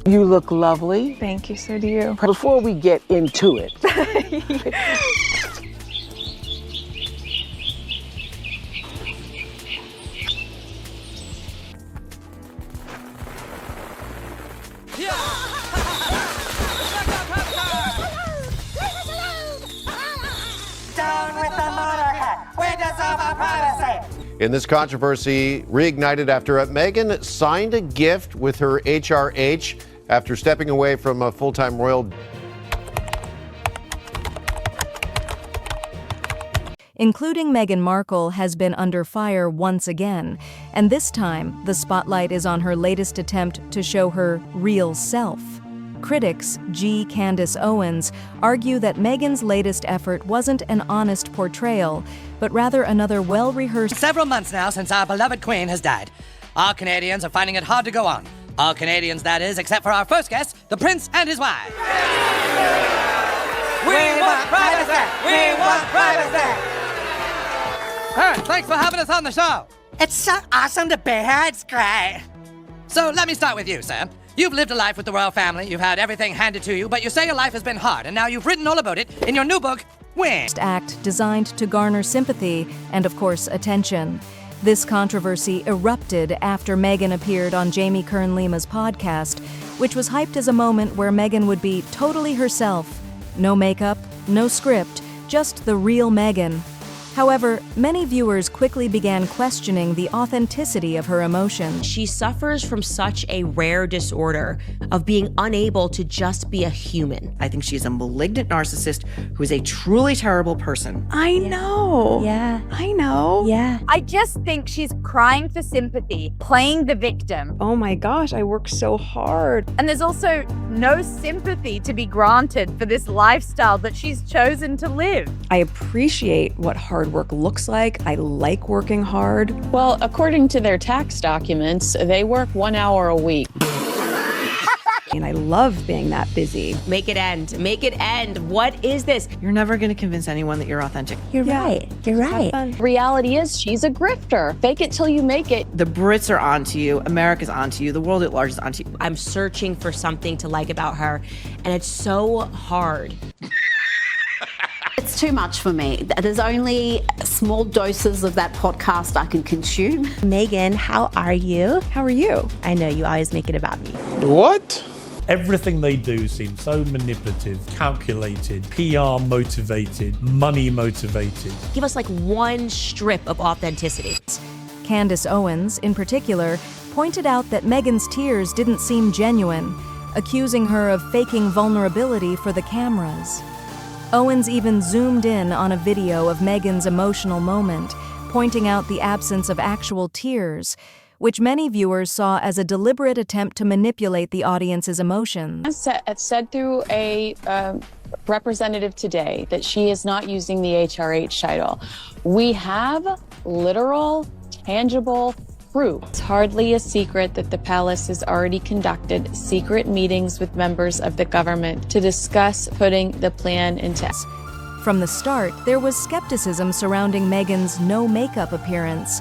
You look lovely. Thank you, so do you. Before we get into it, In this controversy reignited after Meghan signed a gift with her HRH after stepping away from a full-time royal. Including Meghan Markle has been under fire once again, and this time the spotlight is on her latest attempt to show her real self. Critics, Candace Owens, argue that Meghan's latest effort wasn't an honest portrayal, but rather another well-rehearsed. Several months now since our beloved Queen has died. All Canadians are finding it hard to go on. All Canadians, that is, except for our first guest, the Prince and his wife. We want privacy! We want privacy! Hey, thanks for having us on the show. It's so awesome to be here. It's great. So let me start with you, sir. You've lived a life with the royal family, you've had everything handed to you, but you say your life has been hard, and now you've written all about it in your new book, Win. Act designed to garner sympathy and, of course, attention. This controversy erupted after Meghan appeared on Jamie Kern Lima's podcast, which was hyped as a moment where Meghan would be totally herself. No makeup, no script, just the real Meghan. However, many viewers quickly began questioning the authenticity of her emotions. She suffers from such a rare disorder of being unable to just be a human. I think she's a malignant narcissist who is a truly terrible person. I know. Yeah. I know. Yeah. I just think she's crying for sympathy, playing the victim. Oh my gosh, I work so hard. And there's also no sympathy to be granted for this lifestyle that she's chosen to live. I appreciate what hard work looks like. I like working hard. Well, according to their tax documents, they work 1 hour a week. And I love being that busy. Make it end. Make it end. What is this? You're never going to convince anyone that you're authentic. You're right. You're right. Reality is she's a grifter. Fake it till you make it. The Brits are onto you. America's onto you. The world at large is onto you. I'm searching for something to like about her, and it's so hard. It's too much for me. There's only small doses of that podcast I can consume. Meghan, how are you? How are you? I know you always make it about me. What? Everything they do seems so manipulative, calculated, PR motivated, money motivated. Give us like one strip of authenticity. Candace Owens, in particular, pointed out that Meghan's tears didn't seem genuine, accusing her of faking vulnerability for the cameras. Owens even zoomed in on a video of Meghan's emotional moment, pointing out the absence of actual tears, which many viewers saw as a deliberate attempt to manipulate the audience's emotions. It's said through a representative today that she is not using the HRH title. We have literal, tangible proof. It's hardly a secret that the palace has already conducted secret meetings with members of the government to discuss putting the plan into. From the start, there was skepticism surrounding Meghan's no-makeup appearance.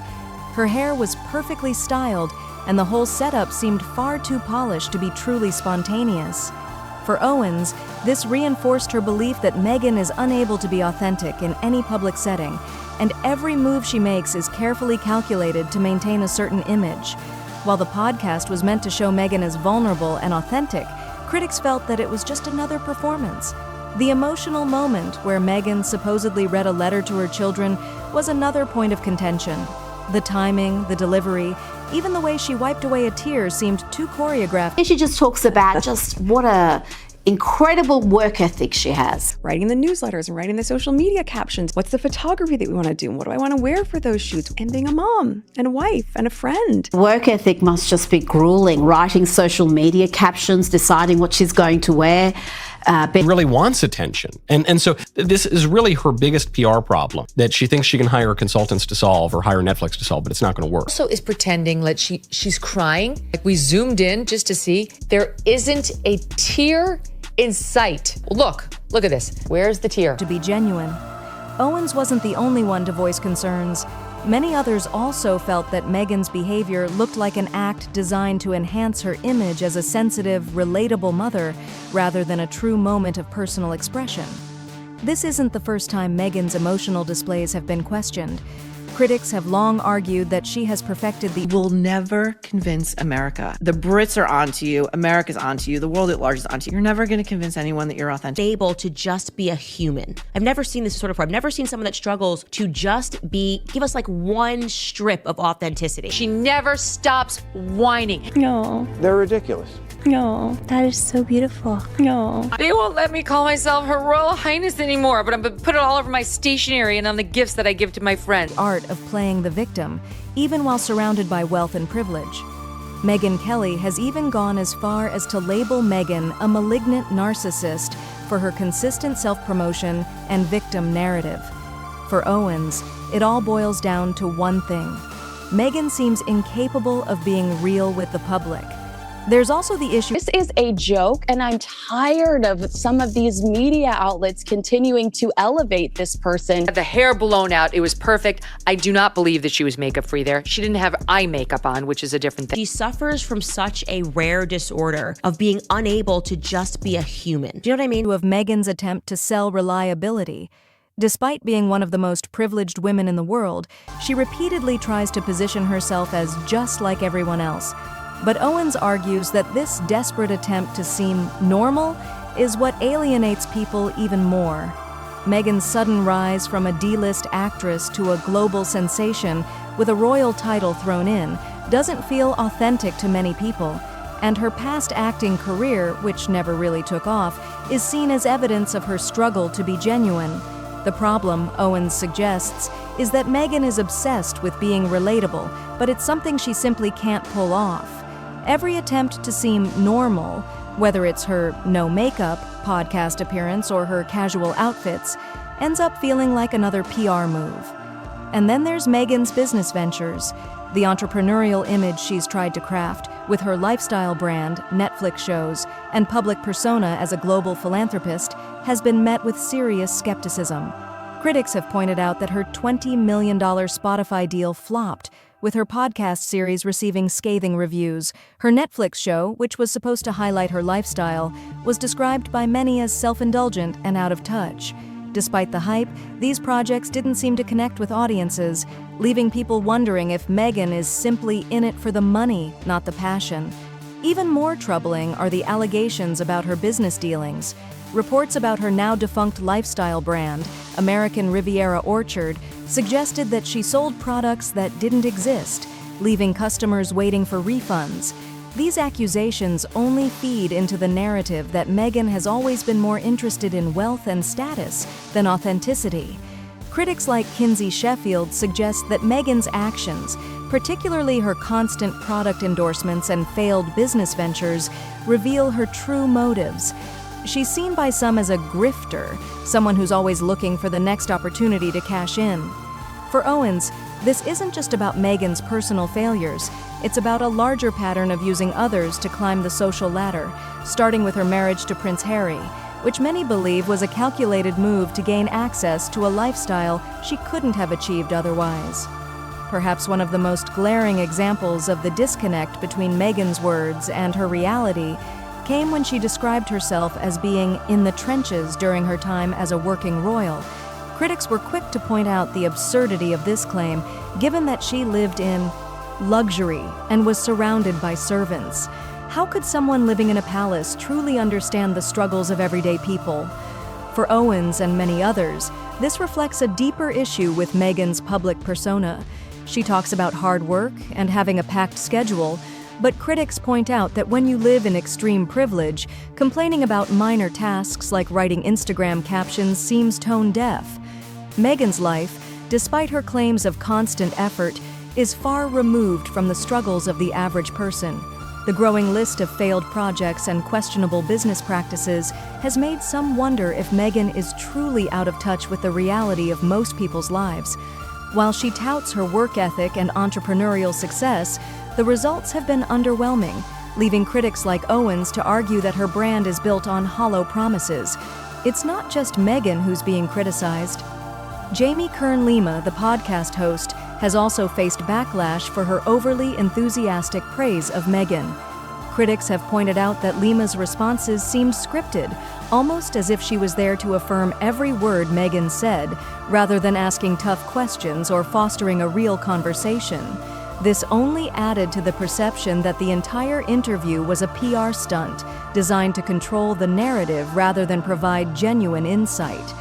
Her hair was perfectly styled, and the whole setup seemed far too polished to be truly spontaneous. For Owens, this reinforced her belief that Meghan is unable to be authentic in any public setting, and every move she makes is carefully calculated to maintain a certain image. While the podcast was meant to show Meghan as vulnerable and authentic, critics felt that it was just another performance. The emotional moment where Meghan supposedly read a letter to her children was another point of contention. The timing, the delivery, even the way she wiped away a tear seemed too choreographed. She just talks about just what a incredible work ethic she has. Writing the newsletters and writing the social media captions. What's the photography that we want to do? What do I want to wear for those shoots? And being a mom and a wife and a friend. Work ethic must just be grueling. Writing social media captions, deciding what she's going to wear. Really wants attention. And so this is really her biggest PR problem, that she thinks she can hire consultants to solve or hire Netflix to solve, but it's not going to work. Also is pretending that she's crying. Like we zoomed in just to see there isn't a tear in sight. Look at this. Where's the tear? To be genuine. Owens wasn't the only one to voice concerns. Many others also felt that Meghan's behavior looked like an act designed to enhance her image as a sensitive, relatable mother rather than a true moment of personal expression. This isn't the first time Meghan's emotional displays have been questioned. Critics have long argued that she has perfected the will never convince America. The Brits are onto you, America's onto you, the world at large is onto you. You're never going to convince anyone that you're authentic. Able to just be a human. I've never seen this sort of. I've never seen someone that struggles to just give us like one strip of authenticity. She never stops whining. No. They're ridiculous. No, that is so beautiful. No. They won't let me call myself Her Royal Highness anymore, but I'm gonna put it all over my stationery and on the gifts that I give to my friends. Art of playing the victim, even while surrounded by wealth and privilege. Megyn Kelly has even gone as far as to label Meghan a malignant narcissist for her consistent self-promotion and victim narrative. For Owens, it all boils down to one thing. Meghan seems incapable of being real with the public. There's also the issue. This is a joke, and I'm tired of some of these media outlets continuing to elevate this person. The hair blown out, it was perfect. I do not believe that she was makeup free there. She didn't have eye makeup on, which is a different thing. She suffers from such a rare disorder of being unable to just be a human. Do you know what I mean? Of Meghan's attempt to sell reliability. Despite being one of the most privileged women in the world, she repeatedly tries to position herself as just like everyone else. But Owens argues that this desperate attempt to seem normal is what alienates people even more. Meghan's sudden rise from a D-list actress to a global sensation with a royal title thrown in doesn't feel authentic to many people, and her past acting career, which never really took off, is seen as evidence of her struggle to be genuine. The problem, Owens suggests, is that Meghan is obsessed with being relatable, but it's something she simply can't pull off. Every attempt to seem normal, whether it's her no makeup podcast appearance or her casual outfits, ends up feeling like another PR move. And then there's Meghan's business ventures, the entrepreneurial image she's tried to craft with her lifestyle brand, Netflix shows, and public persona as a global philanthropist has been met with serious skepticism. Critics have pointed out that her $20 million Spotify deal flopped, with her podcast series receiving scathing reviews. Her Netflix show, which was supposed to highlight her lifestyle, was described by many as self-indulgent and out of touch. Despite the hype, these projects didn't seem to connect with audiences, leaving people wondering if Meghan is simply in it for the money, not the passion. Even more troubling are the allegations about her business dealings. Reports about her now-defunct lifestyle brand, American Riviera Orchard, suggested that she sold products that didn't exist, leaving customers waiting for refunds. These accusations only feed into the narrative that Meghan has always been more interested in wealth and status than authenticity. Critics like Kinsey Sheffield suggest that Meghan's actions, particularly her constant product endorsements and failed business ventures, reveal her true motives. She's seen by some as a grifter, someone who's always looking for the next opportunity to cash in. For Owens, this isn't just about Meghan's personal failures. It's about a larger pattern of using others to climb the social ladder, starting with her marriage to Prince Harry, which many believe was a calculated move to gain access to a lifestyle she couldn't have achieved otherwise. Perhaps one of the most glaring examples of the disconnect between Meghan's words and her reality came when she described herself as being in the trenches during her time as a working royal. Critics were quick to point out the absurdity of this claim, given that she lived in luxury and was surrounded by servants. How could someone living in a palace truly understand the struggles of everyday people? For Owens and many others, this reflects a deeper issue with Meghan's public persona. She talks about hard work and having a packed schedule, but critics point out that when you live in extreme privilege, complaining about minor tasks like writing Instagram captions seems tone-deaf. Meghan's life, despite her claims of constant effort, is far removed from the struggles of the average person. The growing list of failed projects and questionable business practices has made some wonder if Meghan is truly out of touch with the reality of most people's lives. While she touts her work ethic and entrepreneurial success, the results have been underwhelming, leaving critics like Owens to argue that her brand is built on hollow promises. It's not just Meghan who's being criticized. Jamie Kern Lima, the podcast host, has also faced backlash for her overly enthusiastic praise of Meghan. Critics have pointed out that Lima's responses seemed scripted, almost as if she was there to affirm every word Meghan said, rather than asking tough questions or fostering a real conversation. This only added to the perception that the entire interview was a PR stunt, designed to control the narrative rather than provide genuine insight.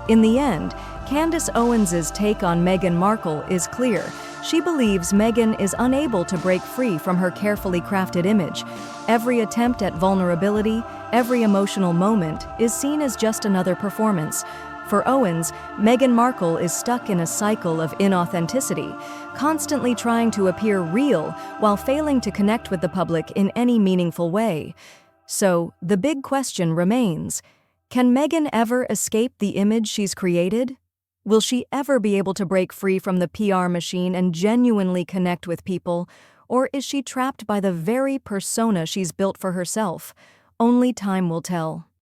In the end, Candace Owens' take on Meghan Markle is clear. She believes Meghan is unable to break free from her carefully crafted image. Every attempt at vulnerability, every emotional moment, is seen as just another performance. For Owens, Meghan Markle is stuck in a cycle of inauthenticity, constantly trying to appear real while failing to connect with the public in any meaningful way. So, the big question remains: can Meghan ever escape the image she's created? Will she ever be able to break free from the PR machine and genuinely connect with people? Or is she trapped by the very persona she's built for herself? Only time will tell.